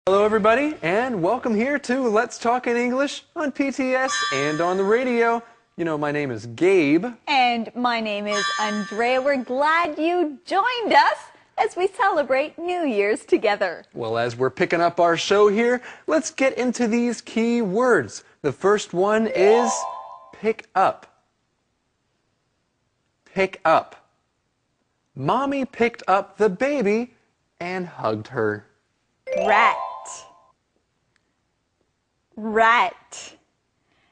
Hello everybody, and welcome here to Let's Talk in English on PTS and on the radio. You know, my name is Gabe. And my name is Andrea. We're glad you joined us as we celebrate New Year's together. Well, as we're picking up our show here, let's get into these key words. The first one is pick up. Pick up. Mommy picked up the baby and hugged her. Rat. Rat.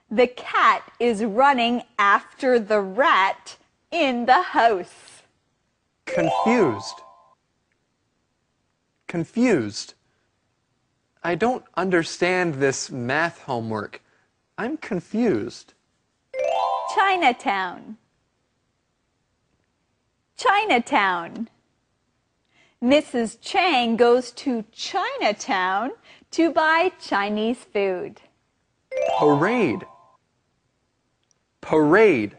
The cat is running after the rat in the house. Confused. Confused. I don't understand this math homework. I'm confused. Chinatown. Chinatown. Mrs. Chang goes to Chinatown to buy Chinese food. Parade. Parade.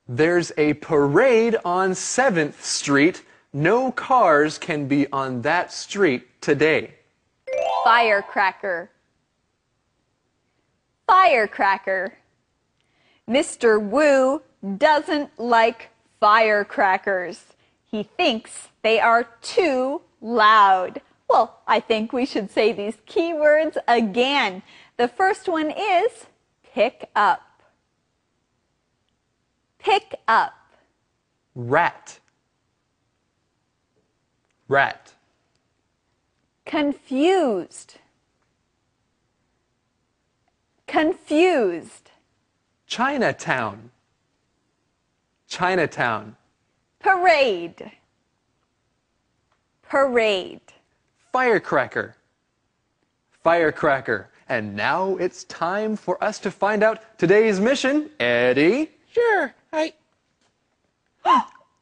There's a parade on 7th Street. No cars can be on that street today. Firecracker. Firecracker. Mr. Wu doesn't like firecrackers. He thinks they are too loud. Well, I think we should say these key words again. The first one is pick up. Pick up. Rat. Rat. Confused. Confused. Chinatown. Chinatown. Parade. Parade. Firecracker. Firecracker. And now it's time for us to find out today's mission. Eddie? Sure,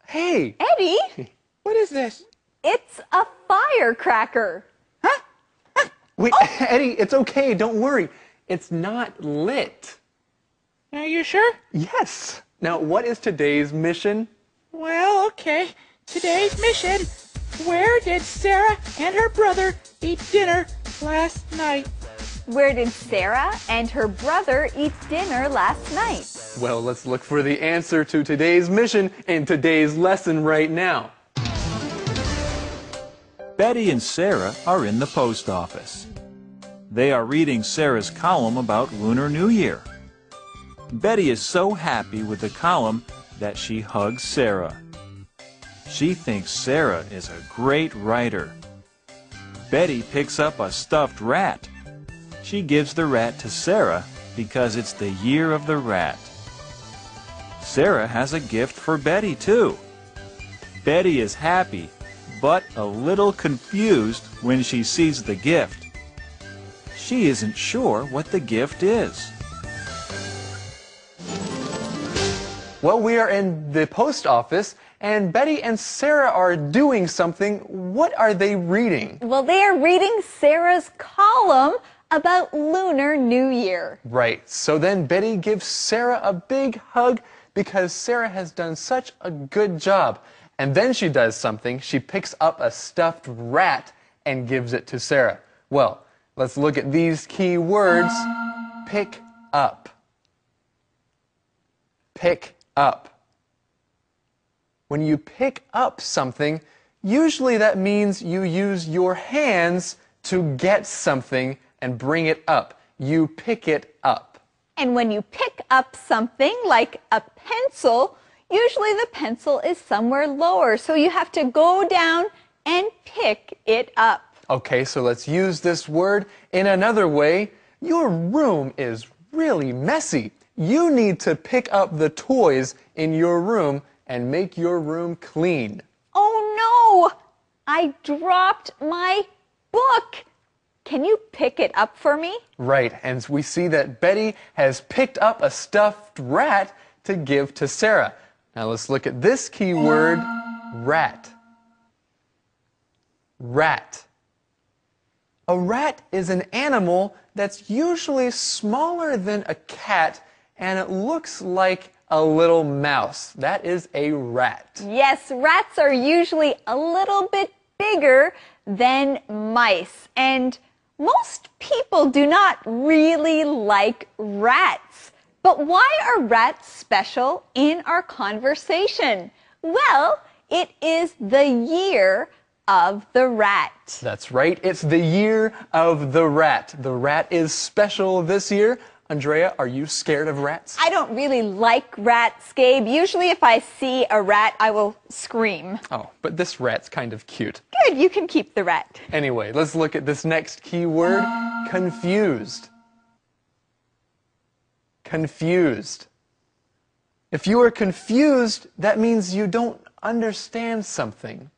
Hey! Eddie? What is this? It's a firecracker. Wait, Eddie, it's okay. Don't worry. It's not lit. Are you sure? Yes. Now, what is today's mission? Well, okay. Today's mission. Where did Sarah and her brother eat dinner last night? Where did Sarah and her brother eat dinner last night? Well, let's look for the answer to today's mission in today's lesson right now. Betty and Sarah are in the post office. They are reading Sarah's column about Lunar New Year. Betty is so happy with the column that she hugs Sarah. She thinks Sarah is a great writer. Betty picks up a stuffed rat. She gives the rat to Sarah because it's the year of the rat. Sarah has a gift for Betty too. Betty is happy, but a little confused when she sees the gift. She isn't sure what the gift is. Well, we are in the post office, and Betty and Sarah are doing something. What are they reading? Well, they are reading Sarah's column about Lunar New Year. Right. So then Betty gives Sarah a big hug because Sarah has done such a good job. And then she does something. She picks up a stuffed rat and gives it to Sarah. Well, let's look at these key words. Pick up. Pick up. When you pick up something, usually that means you use your hands to get something and bring it up. You pick it up. And when you pick up something like a pencil, usually the pencil is somewhere lower, so you have to go down and pick it up. Okay, so let's use this word in another way. Your room is really messy. You need to pick up the toys in your room and make your room clean. Oh no! I dropped my book. Can you pick it up for me? Right, and we see that Betty has picked up a stuffed rat to give to Sarah. Now let's look at this key word, rat. Rat. A rat is an animal that's usually smaller than a cat, and it looks like a little mouse. That is a rat. Yes, rats are usually a little bit bigger then mice. And most people do not really like rats. But why are rats special in our conversation? Well, it is the year of the rat. That's right. It's the year of the rat. The rat is special this year. Andrea, are you scared of rats? I don't really like rats, Gabe. Usually if I see a rat, I will scream. Oh, but this rat's kind of cute. Good, you can keep the rat. Anyway, let's look at this next key word, confused. Confused. If you are confused, that means you don't understand something.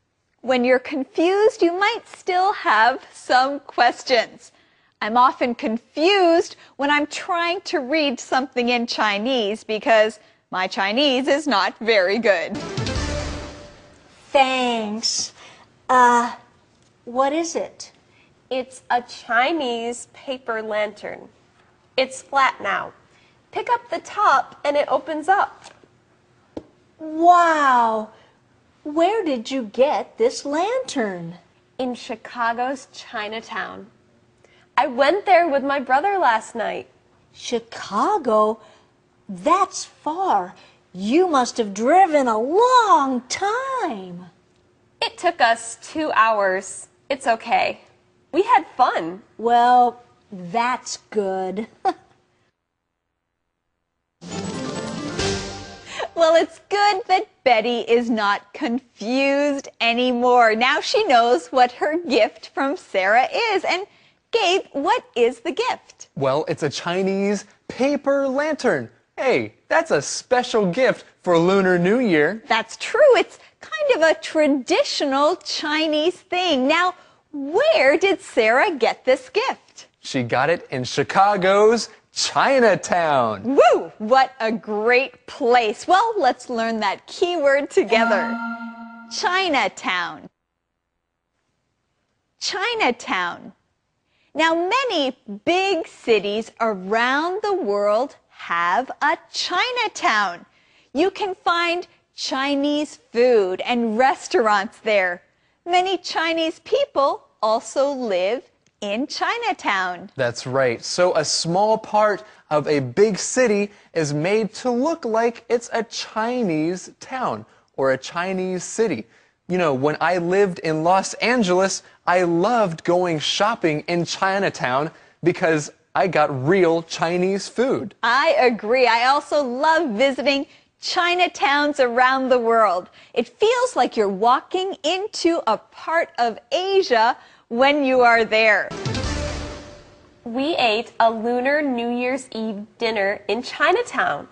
When you're confused, you might still have some questions. I'm often confused when I'm trying to read something in Chinese because my Chinese is not very good. Thanks. What is it? It's a Chinese paper lantern. It's flat now. Pick up the top and it opens up. Wow! Where did you get this lantern? In Chicago's Chinatown. I went there with my brother last night. Chicago? That's far. You must have driven a long time. It took us 2 hours. It's okay. We had fun. Well, that's good. Well, it's good that Betty is not confused anymore. Now she knows what her gift from Sarah is. And Gabe, what is the gift? Well, it's a Chinese paper lantern. Hey, that's a special gift for Lunar New Year. That's true. It's kind of a traditional Chinese thing. Now, where did Sarah get this gift? She got it in Chicago's Chinatown. Woo! What a great place. Well, let's learn that keyword together. Chinatown. Chinatown. Now, many big cities around the world have a Chinatown. You can find Chinese food and restaurants there. Many Chinese people also live in Chinatown. That's right. So a small part of a big city is made to look like it's a Chinese town or a Chinese city. You know, when I lived in Los Angeles, I loved going shopping in Chinatown because I got real Chinese food. I agree. I also love visiting Chinatowns around the world. It feels like you're walking into a part of Asia when you are there. We ate a Lunar New Year's Eve dinner in Chinatown.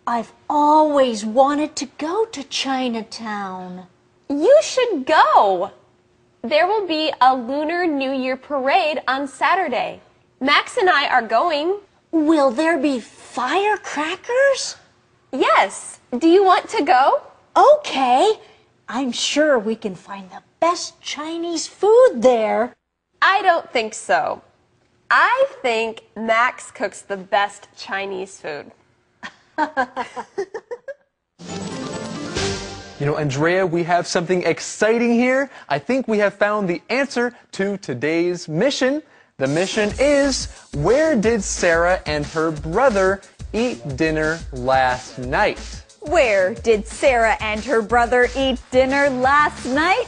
I've always wanted to go to Chinatown. You should go. There will be a Lunar New Year parade on Saturday. Max and I are going. Will there be firecrackers? Yes. Do you want to go? Okay. I'm sure we can find the best Chinese food there. I don't think so. I think Max cooks the best Chinese food. You know, Andrea, we have something exciting here. I think we have found the answer to today's mission. The mission is, where did Sarah and her brother eat dinner last night? Where did Sarah and her brother eat dinner last night?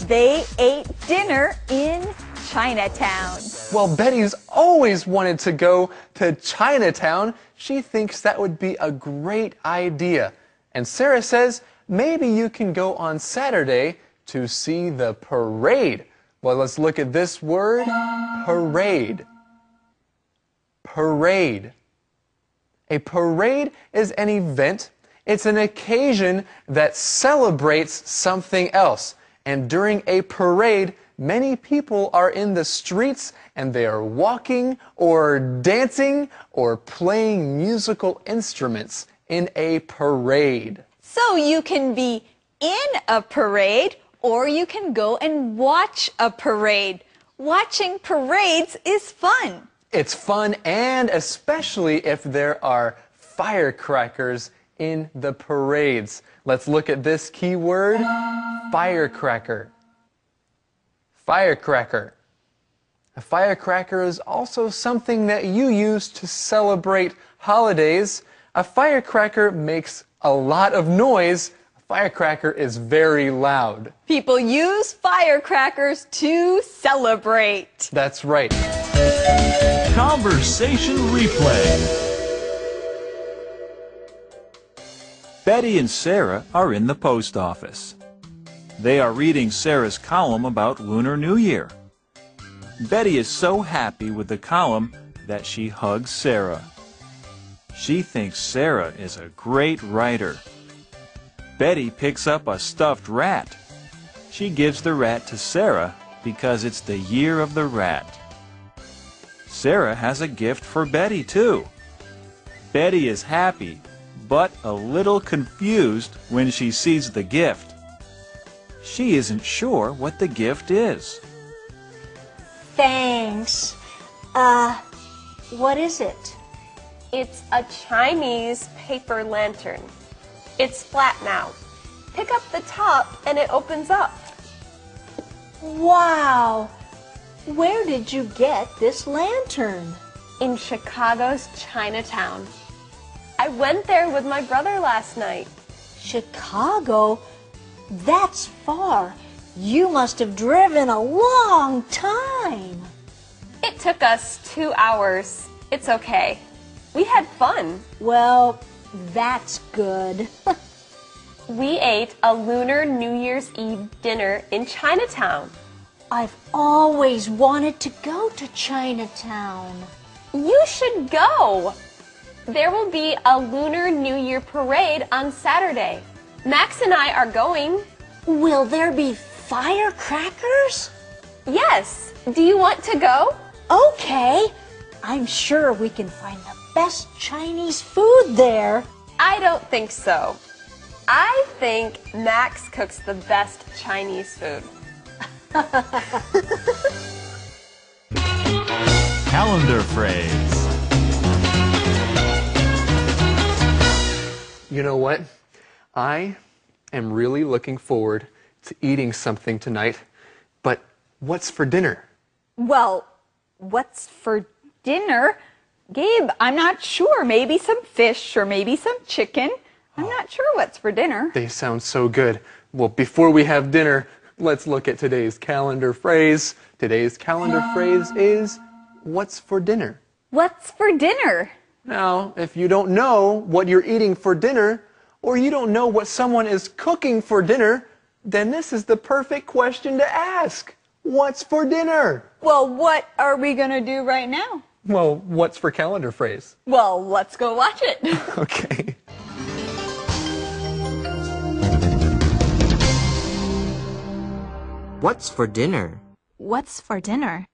They ate dinner in Chinatown. Well, Betty's always wanted to go to Chinatown. She thinks that would be a great idea. And Sarah says, maybe you can go on Saturday to see the parade. Well, let's look at this word, parade. Parade. A parade is an event. It's an occasion that celebrates something else. And during a parade, many people are in the streets and they are walking or dancing or playing musical instruments in a parade. So you can be in a parade or you can go and watch a parade. Watching parades is fun. It's fun, and especially if there are firecrackers in the parades. Let's look at this keyword, firecracker. Firecracker. A firecracker is also something that you use to celebrate holidays. A firecracker makes a lot of noise. A firecracker is very loud. People use firecrackers to celebrate. That's right. Conversation replay. Betty and Sarah are in the post office. They are reading Sarah's column about Lunar New Year. Betty is so happy with the column that she hugs Sarah. She thinks Sarah is a great writer. Betty picks up a stuffed rat. She gives the rat to Sarah because it's the year of the rat. Sarah has a gift for Betty, too. Betty is happy, but a little confused when she sees the gift. She isn't sure what the gift is. Thanks. What is it? It's a Chinese paper lantern. It's flat now. Pick up the top and it opens up. Wow! Where did you get this lantern? In Chicago's Chinatown. I went there with my brother last night. Chicago? That's far. You must have driven a long time. It took us 2 hours. It's okay. We had fun. Well, that's good. We ate a Lunar New Year's Eve dinner in Chinatown. I've always wanted to go to Chinatown. You should go. There will be a Lunar New Year parade on Saturday. Max and I are going. Will there be firecrackers? Yes. Do you want to go? Okay. I'm sure we can find the best Chinese food there. I don't think so. I think Max cooks the best Chinese food. Calendar phrase. You know what? I am really looking forward to eating something tonight, but what's for dinner? Well, what's for dinner? Gabe, I'm not sure. Maybe some fish or maybe some chicken. I'm not sure what's for dinner. They sound so good. Well, before we have dinner, let's look at today's calendar phrase. Today's calendar phrase is, what's for dinner? What's for dinner? Now, if you don't know what you're eating for dinner, or you don't know what someone is cooking for dinner, then this is the perfect question to ask. What's for dinner? Well, what are we going to do right now? Well, what's for calendar phrase? Well, let's go watch it. Okay. What's for dinner? What's for dinner?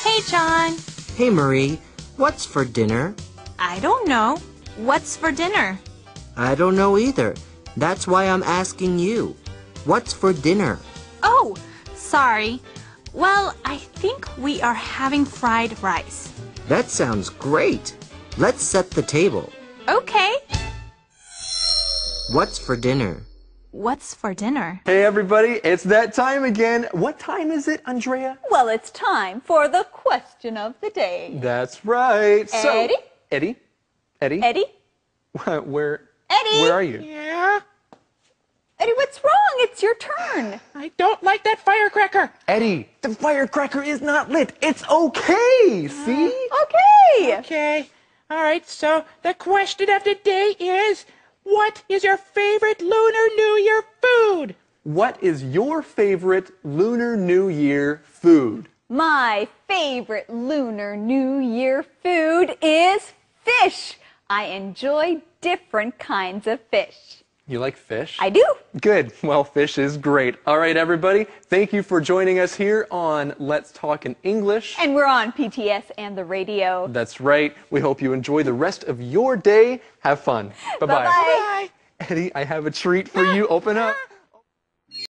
Hey, John. Hey, Marie. What's for dinner? I don't know. What's for dinner? I don't know either. That's why I'm asking you. What's for dinner? Oh, sorry. Well, I think we are having fried rice. That sounds great. Let's set the table. Okay. What's for dinner? What's for dinner? Hey, everybody, it's that time again. What time is it, Andrea? Well, it's time for the question of the day. That's right. Eddie? Eddie? Eddie? Eddie? Where Eddie? are you? Yeah? Eddie, what's wrong? It's your turn. I don't like that firecracker. Eddie, the firecracker is not lit. It's okay. See? Okay. Okay. All right, so the question of the day is, what is your favorite Lunar New Year food? What is your favorite Lunar New Year food? My favorite Lunar New Year food is fish. I enjoy different kinds of fish. You like fish? I do. Good. Well, fish is great. All right, everybody. Thank you for joining us here on Let's Talk in English. And we're on PTS and the radio. That's right. We hope you enjoy the rest of your day. Have fun. Bye-bye. Bye-bye. Eddie, I have a treat for you. Open up.